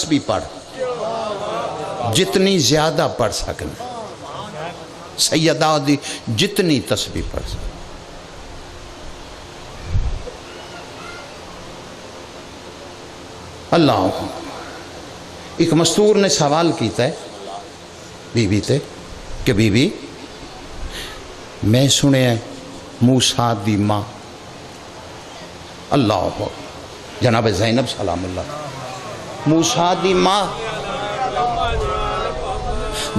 تسبیح پڑھ، جتنی زیادہ پڑھ سکنا سیدہ دی، جتنی تسبیح پڑھ سکنا۔ اللہ ایک مستور نے سوال کیتا ہے بی بی تے کہ بی بی میں سنیا موسیٰ دی ماں اللہ جناب زینب سلام اللہ موسیٰ دی ماں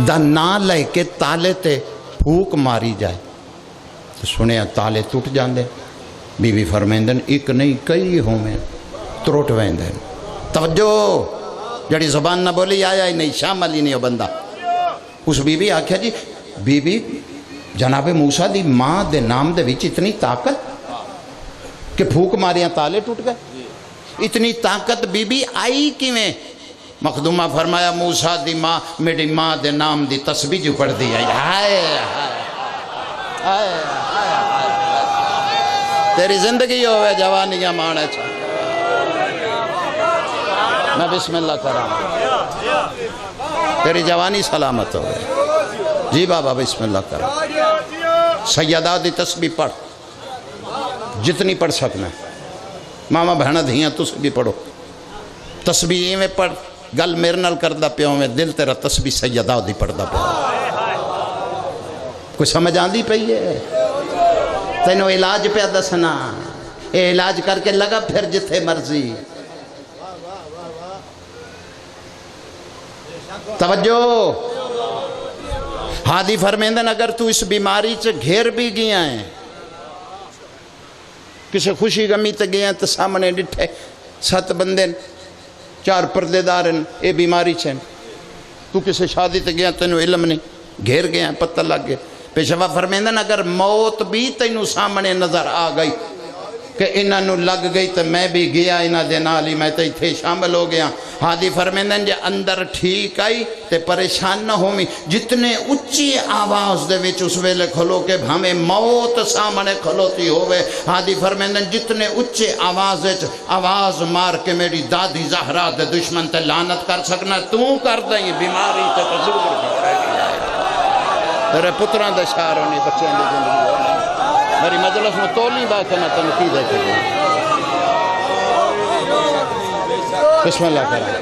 دا نا لے کے تالے تے پھوک ماری جائے تو سنیا تالے ٹوٹ جاندے، بی بی فرمیندن ایک نہیں کئی ہوں میں تروٹ ویندن۔ توجہ جڑی زبان نہ بولی آیا ہی نہیں، شامل ہی نہیں ہو بندہ۔ اس بی بی آکھیا جی بی بی جناب موسیٰ دی ماں دے نام دے وچ اتنی طاقت کہ پھوک ماریاں تالے ٹوٹ گئے، اتنی طاقت بی بی آئی کیویں؟ مخدومہ فرمایا موسیٰ دی ماں میری ماں دے نام دی تسبیح جو پڑھ دی آئی۔ ہائے ہائے تیری زندگی ہوئے جوانیاں مانے چھا، میں بسم اللہ کرام، تیری جوانی سلامت ہوئے جی بابا بسم اللہ کرام۔ سیدہ دی تسبیح پڑھ جتنی پڑھ سکنا، ماما بہنہ دھیاں تسبیح پڑھو، تسبیح میں پڑھ، گل میرے نال کردہ پیوں میں دل تیرا تسبیح سیدہ دی پڑھدا پیوں۔ کوئی سمجھ آندی پئی ہے؟ تینوں علاج پہ دسنا، اے علاج کر کے لگا پھر جتھے مرضی۔ توجہ ہادی فرمیندن اگر تو اس بیماری سے گھیر بھی گیا ہے، کسی خوشی غمی تے گیا تو سامنے ڈٹھے 7 بندے 4 پردے دارن اے بیماری چھن، تو کسی شادی تے گیا تینوں علم نہیں، گھیر گیا پتہ لگ گیا۔ پیشوا فرمیندن اگر موت بھی تینوں سامنے نظر آ گئی کہ انہاں نو لگ گئی تو میں بھی گیا انہاں دے نال ہی، میں تے تھے شامل ہو گیا۔ ہادی فرمیندن جے اندر ٹھیک آئی تے پریشان نہ ہومی، جتنے اچھی آواز دے وچ اس ویلے کھلو کہ ہمیں موت سامنے کھلوتی ہوئے، ہادی فرمیندن جتنے اچھے آواز وچ آواز مار کے میری دادی زہرا دے دشمن تے لعنت کر سکنا، تو کر دیں بیماری تے دور کر گیا۔ تیرے پتران دے شعر ہونی بچیاں دے زندگی میری مجلس میں تولی با کے میں تنقید ہے کہ بسم اللہ کریں۔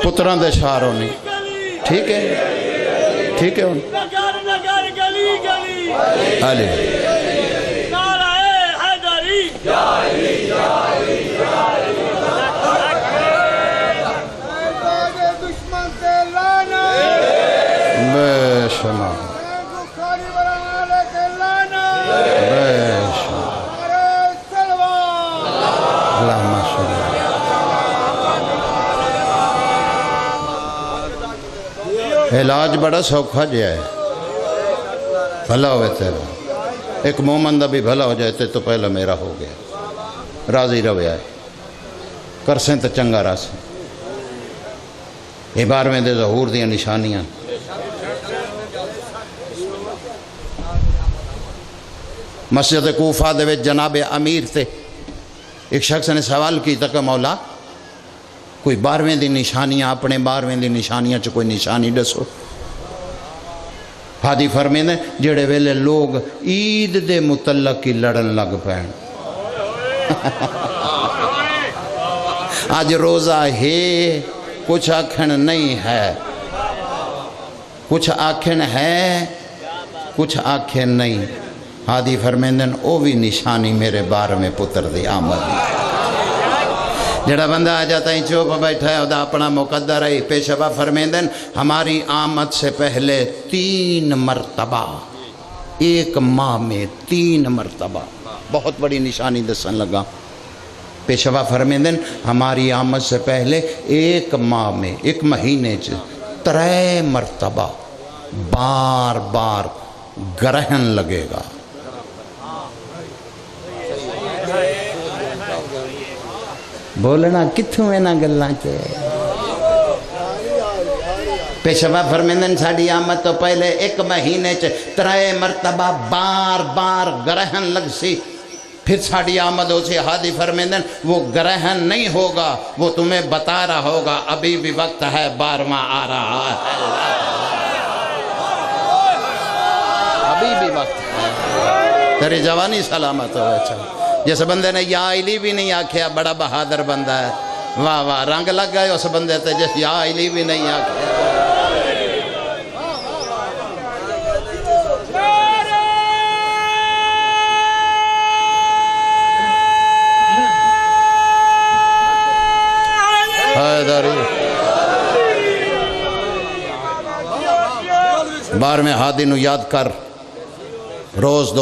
پتران دے شعر ہونی ٹھیک ہے، ٹھیک ہے ہونی علی بے شما بے شما اللہم صلی علاج بڑا سوکھا جیا ہے، بھلا ہوئے تیرا ایک مومن دا بھی بھلا ہو جائے تو پہلا میرا ہو گیا، راضی رویا ہے کرسیں تو چنگا راسیں۔ یہ 12ویں دے ظہور دیا نشانیاں مسجد کوفہ دے وچ جناب امیر تے ایک شخص نے سوال کی تک مولا کوئی 12ویں دی نشانیاں، اپنے 12ویں دی نشانیاں چ کوئی نشانی دسو۔ ہادی فرمیندے جڑے ویلے لوگ عید دے متعلق ہی لڑن لگ پین، آج روزہ ہے کچھ آکھن نہیں ہے، کچھ آکھن ہے کچھ آکھن نہیں۔ ہادی فرمیندن او بھی نشانی میرے 12ویں پتر دی آمد ہے۔ جڑا بندہ آ جاتا ہے چوپ بیٹھا ہے ادا اپنا مقدر ہے۔ پیشوا فرمیندن ہماری آمد سے پہلے 3 مرتبہ، ایک ماہ میں 3 مرتبہ، بہت بڑی نشانی دسن لگا۔ پیشوا فرمیندن ہماری آمد سے پہلے ایک ماہ میں، ایک مہینے 3 مرتبہ بار بار گرہن لگے گا۔ بولنا کتھوں ہے نا گلاں چے؟ پیشوا فرمیندن ساڑی آمد تو پہلے ایک مہینے 3 مرتبہ بار بار گرہن لگ سی۔ پھر ساڑی آمد ہو سے ہادی فرمیندن وہ گرہن نہیں ہوگا، وہ تمہیں بتا رہا ہوگا ابھی بھی وقت ہے، 12واں آ رہا ہے، ابھی بھی وقت ہے، تیری جوانی سلامت ہو۔ اچھا جس بندے نے یا علی بھی نہیں آکھیا بڑا بہادر بندہ ہے، واہ واہ، رنگ لگ گئے اس بندے تے جس یا علی بھی نہیں آکھیا۔ حیدری 12ویں ہادی نو یاد کر، روز دو